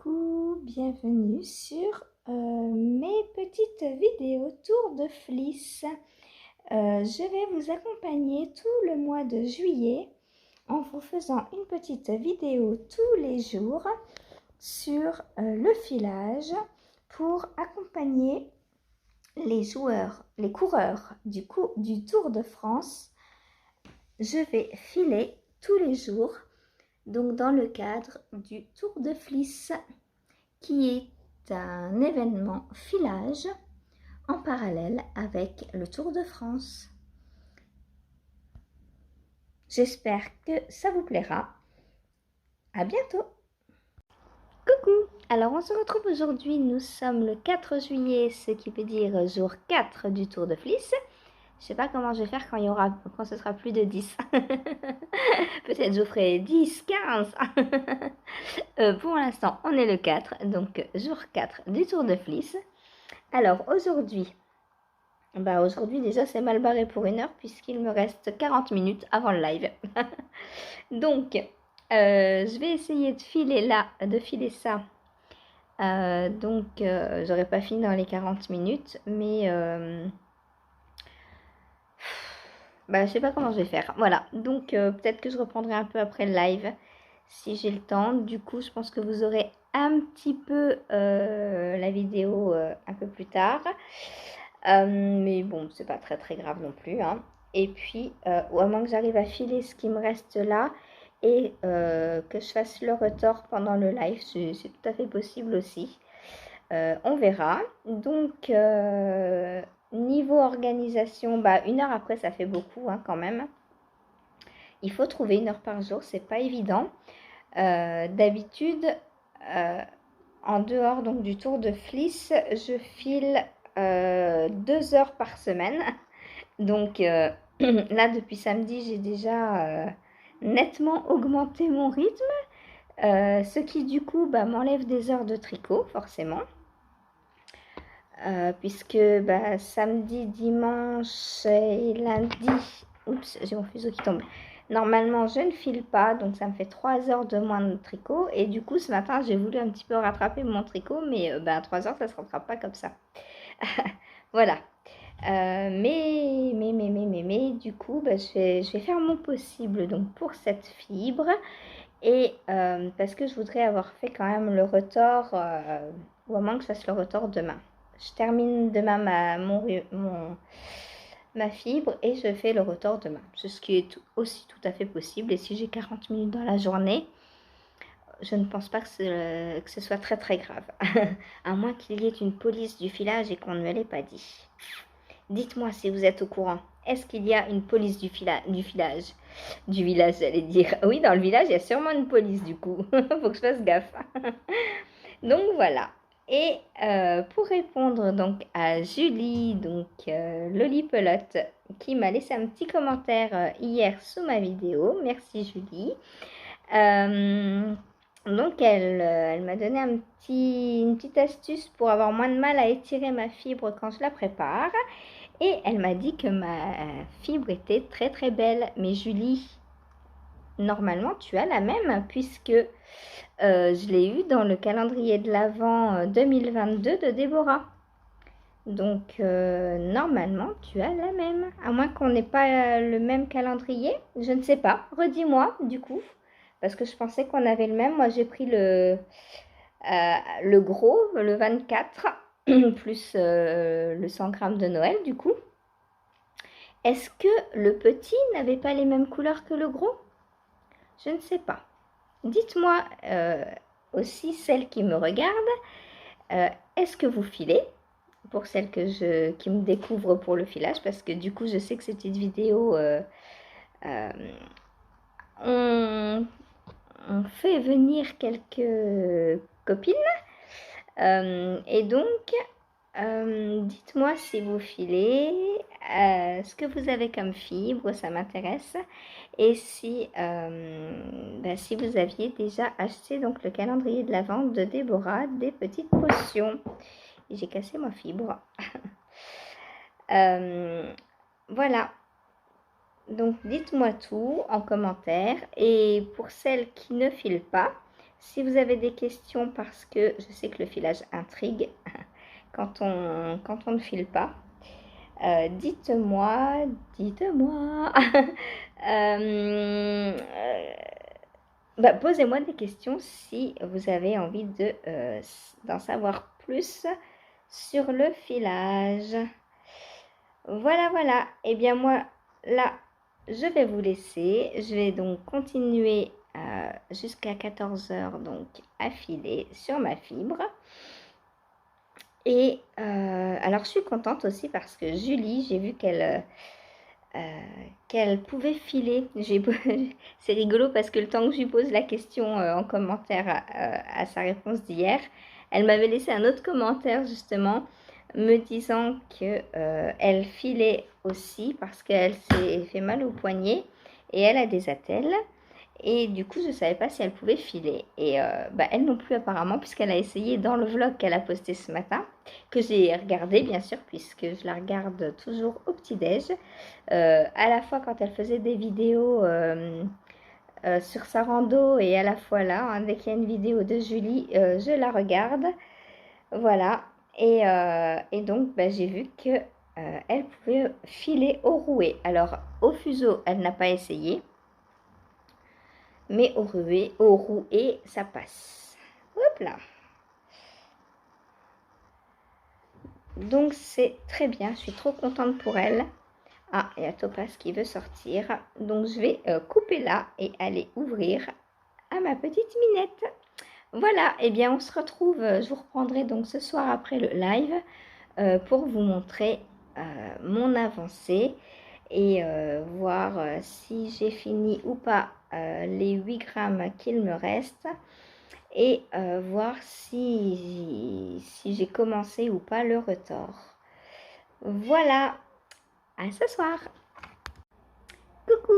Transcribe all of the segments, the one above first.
Coucou, bienvenue sur mes petites vidéos tour de fliss. Je vais vous accompagner tout le mois de juillet en vous faisant une petite vidéo tous les jours sur le filage pour accompagner les coureurs du Tour de France. Je vais filer tous les jours, donc dans le cadre du Tour de Fliss, qui est un événement filage en parallèle avec le Tour de France. J'espère que ça vous plaira. À bientôt. Coucou. Alors on se retrouve aujourd'hui, nous sommes le 4 juillet, ce qui veut dire jour 4 du Tour de Fliss. Je sais pas comment je vais faire quand ce sera plus de 10. Peut-être je ferai 10, 15. Pour l'instant, on est le 4, donc jour 4 du Tour de Fliss. Alors aujourd'hui déjà c'est mal barré pour 1 heure puisqu'il me reste 40 minutes avant le live. Donc, je vais essayer de filer ça. J'aurai pas fini dans les 40 minutes, mais je sais pas comment je vais faire. Voilà, donc peut-être que je reprendrai un peu après le live si j'ai le temps. Du coup, je pense que vous aurez un petit peu la vidéo un peu plus tard. Mais bon, c'est pas très très grave non plus. Hein. Et puis, ou à moins que j'arrive à filer ce qui me reste là et que je fasse le retort pendant le live, c'est tout à fait possible aussi. On verra. Donc, niveau organisation, 1 heure après, ça fait beaucoup hein, quand même. Il faut trouver 1 heure par jour, c'est pas évident. D'habitude, en dehors donc du Tour de Fliss, je file 2 heures par semaine. Donc là, depuis samedi, j'ai déjà nettement augmenté mon rythme. Ce qui du coup m'enlève des heures de tricot, forcément. Puisque samedi, dimanche et lundi, oups, j'ai mon fuseau qui tombe. Normalement, je ne file pas, donc ça me fait 3 heures de moins de tricot. Et du coup, ce matin, j'ai voulu un petit peu rattraper mon tricot, mais 3 heures, ça ne se rattrape pas comme ça. Voilà. Mais, du coup, je vais faire mon possible donc, pour cette fibre. Et parce que je voudrais avoir fait quand même le retort, ou à moins que je fasse le retort demain. Je termine demain ma fibre et je fais le retort demain. Ce qui est aussi tout à fait possible. Et si j'ai 40 minutes dans la journée, je ne pense pas que ce soit très très grave. À moins qu'il y ait une police du filage et qu'on ne me l'ait pas dit. Dites-moi si vous êtes au courant. Est-ce qu'il y a une police du village, j'allais dire. Oui, dans le village, il y a sûrement une police du coup. Faut que je fasse gaffe. Donc voilà. Et pour répondre donc à Julie, donc Lolipelote, qui m'a laissé un petit commentaire hier sous ma vidéo. Merci Julie. Donc elle m'a donné une petite astuce pour avoir moins de mal à étirer ma fibre quand je la prépare. Et elle m'a dit que ma fibre était très très belle. Mais Julie, normalement tu as la même puisque je l'ai eu dans le calendrier de l'Avent 2022 de Déborah. Donc normalement tu as la même. À moins qu'on n'ait pas le même calendrier. Je ne sais pas. Redis-moi du coup. Parce que je pensais qu'on avait le même. Moi j'ai pris le gros, le 24. Plus le 100 grammes de Noël du coup. Est-ce que le petit n'avait pas les mêmes couleurs que le gros? Je ne sais pas. Dites-moi aussi, celles qui me regardent, est-ce que vous filez? Pour celles qui me découvrent pour le filage, parce que du coup, je sais que ces petites vidéos ont fait venir quelques copines. Et donc, dites-moi si vous filez, ce que vous avez comme fibre, ça m'intéresse. Et si vous aviez déjà acheté donc le calendrier de l'Avent de Déborah, des petites potions. Et j'ai cassé ma fibre. Voilà. Donc dites-moi tout en commentaire. Et pour celles qui ne filent pas, Si vous avez des questions, parce que je sais que le filage intrigue quand on ne file pas, dites-moi. Euh, Posez-moi des questions si vous avez envie d'en savoir plus sur le filage. Voilà, voilà. Eh bien, moi, là, je vais vous laisser. Je vais donc continuer jusqu'à 14 heures donc, à filer sur ma fibre. Et alors, je suis contente aussi parce que Julie, j'ai vu qu'elle pouvait filer. C'est rigolo parce que le temps que je lui pose la question en commentaire à sa réponse d'hier, elle m'avait laissé un autre commentaire justement me disant que elle filait aussi parce qu'elle s'est fait mal au poignet et elle a des attelles. Et du coup, je ne savais pas si elle pouvait filer. Et elle non plus apparemment, puisqu'elle a essayé dans le vlog qu'elle a posté ce matin, que j'ai regardé bien sûr, puisque je la regarde toujours au petit-déj. À la fois quand elle faisait des vidéos sur sa rando et à la fois là, hein, dès qu'il y a une vidéo de Julie, je la regarde. Voilà. Et donc, j'ai vu que elle pouvait filer au rouet. Alors, au fuseau, elle n'a pas essayé. Mais au rouet, ça passe. Hop là. Donc c'est très bien, je suis trop contente pour elle. Ah, il y a Topaz qui veut sortir. Donc je vais couper là et aller ouvrir à ma petite minette. Voilà, et bien on se retrouve, je vous reprendrai donc ce soir après le live pour vous montrer mon avancée et voir si j'ai fini ou pas les 8 grammes qu'il me reste et voir si j'ai commencé ou pas le retors. Voilà, à ce soir. Coucou,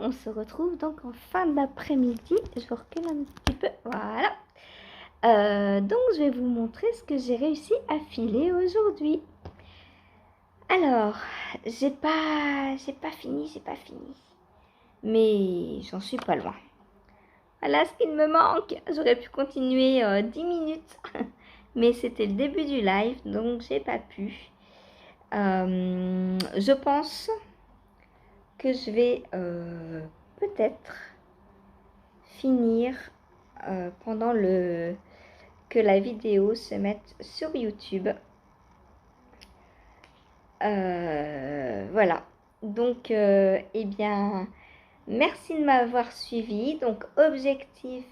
on se retrouve donc en fin d'après-midi. Je vous recule un petit peu, voilà. Donc je vais vous montrer ce que j'ai réussi à filer aujourd'hui. Alors, j'ai pas fini, mais j'en suis pas loin. Voilà ce qu'il me manque. J'aurais pu continuer 10 minutes, mais c'était le début du live, donc j'ai pas pu. Je pense que je vais peut-être finir pendant que la vidéo se mette sur YouTube. Voilà. Donc, eh bien, merci de m'avoir suivi. Donc, objectif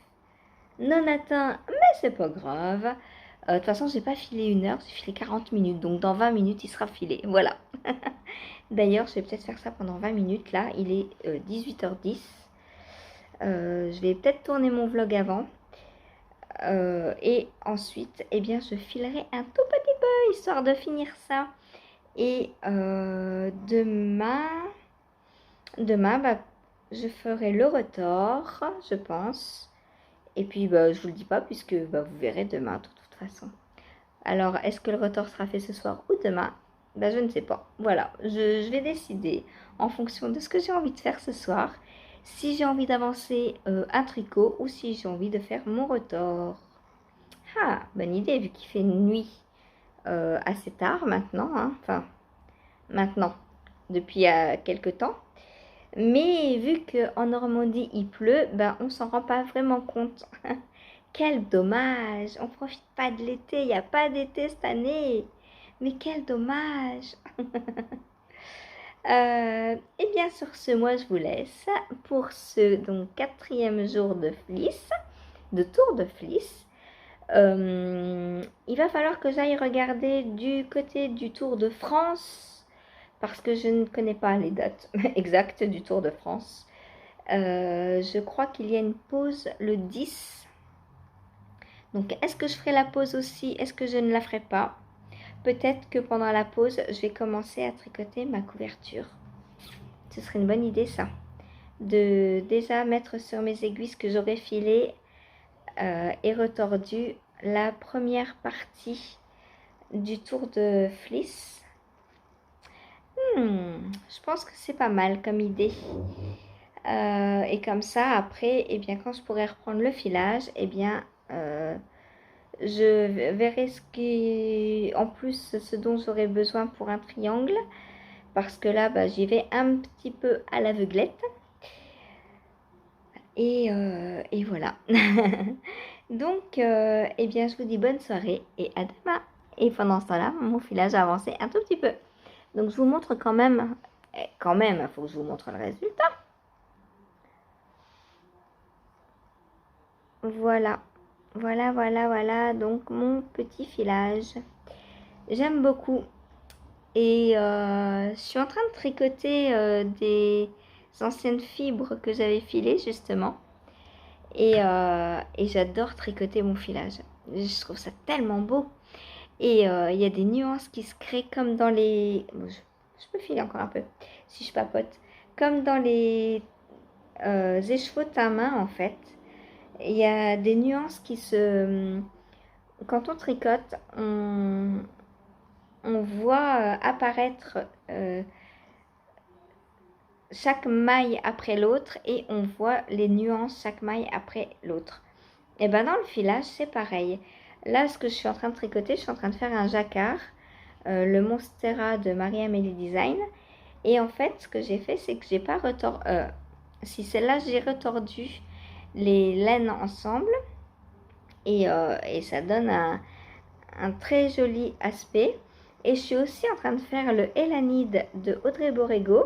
non atteint, mais c'est pas grave. De toute façon, j'ai pas filé 1 heure, j'ai filé 40 minutes. Donc, dans 20 minutes, il sera filé. Voilà. D'ailleurs, je vais peut-être faire ça pendant 20 minutes. Là, il est 18h10. Je vais peut-être tourner mon vlog avant. Et ensuite, eh bien, je filerai un tout petit peu, histoire de finir ça. Et demain, je ferai le retors, je pense. Et puis, je vous le dis pas, puisque vous verrez demain, de toute façon. Alors, est-ce que le retors sera fait ce soir ou demain? Je ne sais pas. Voilà, je vais décider en fonction de ce que j'ai envie de faire ce soir. Si j'ai envie d'avancer un tricot ou si j'ai envie de faire mon retors. Ah, bonne idée, vu qu'il fait nuit assez tard maintenant. Hein. Enfin, maintenant, depuis quelque temps. Mais vu qu'en Normandie, il pleut, on s'en rend pas vraiment compte. Quel dommage, on profite pas de l'été, il n'y a pas d'été cette année. Mais quel dommage. Et bien sur ce, moi je vous laisse pour ce donc 4e jour de Fliss, de Tour de Fliss. Il va falloir que j'aille regarder du côté du Tour de France parce que je ne connais pas les dates exactes du Tour de France. Je crois qu'il y a une pause le 10. Donc, est-ce que je ferai la pause aussi? Est-ce que je ne la ferai pas? Peut-être que pendant la pause, je vais commencer à tricoter ma couverture. Ce serait une bonne idée, ça. De déjà mettre sur mes aiguilles ce que j'aurais filé et retordu la première partie du tour de Fliss. Je pense que c'est pas mal comme idée. Et comme ça, après, eh bien, quand je pourrai reprendre le filage, eh bien, je verrai en plus ce dont j'aurai besoin pour un triangle. Parce que là, bah, j'y vais un petit peu à l'aveuglette. Et voilà. Donc, eh bien, je vous dis bonne soirée et à demain. Et pendant ce temps-là, mon filage a avancé un tout petit peu. Donc, je vous montre quand même, il faut que je vous montre le résultat. Voilà, voilà, donc mon petit filage. J'aime beaucoup. Et je suis en train de tricoter des anciennes fibres que j'avais filées justement. Et j'adore tricoter mon filage. Je trouve ça tellement beau. Et il y a des nuances qui se créent comme dans les... Bon, je peux filer encore un peu si je papote. Comme dans les écheveaux à main en fait. Il y a des nuances qui se... Quand on tricote, on voit apparaître chaque maille après l'autre et on voit les nuances chaque maille après l'autre. Et ben dans le filage, c'est pareil. Là, ce que je suis en train de tricoter, je suis en train de faire un jacquard, le Monstera de Marie-Amélie Design. Et en fait, ce que j'ai fait, c'est que j'ai pas retordu... si celle-là, j'ai retordu les laines ensemble. Et ça donne un très joli aspect. Et je suis aussi en train de faire le Elanide de Audrey Borrego.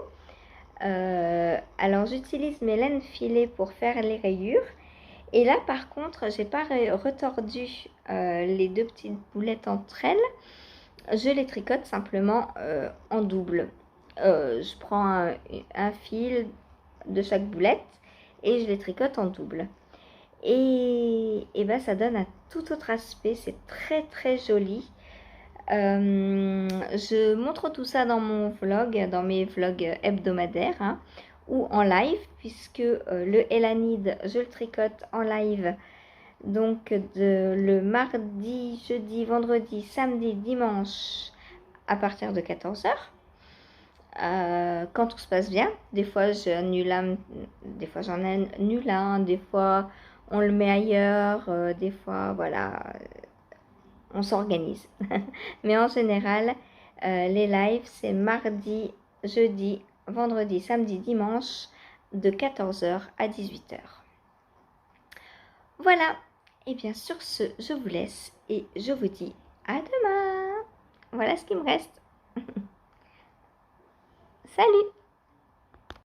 Alors, j'utilise mes laines filées pour faire les rayures. Et là, par contre, j'ai pas retordu les deux petites boulettes entre elles. Je les tricote simplement en double. Je prends un fil de chaque boulette et je les tricote en double. Et ben, ça donne un tout autre aspect. C'est très très joli. Je montre tout ça dans mon vlog, dans mes vlogs hebdomadaires, hein, ou en live, puisque le Elanide, je le tricote en live, donc le mardi, jeudi, vendredi, samedi, dimanche, à partir de 14h. Quand tout se passe bien, des fois des fois j'en annule un, des fois on le met ailleurs, des fois voilà, on s'organise. Mais en général, les lives, c'est mardi, jeudi, vendredi, samedi, dimanche, de 14h à 18h. Voilà. Et bien sur ce, je vous laisse et je vous dis à demain. Voilà ce qui me reste. Salut!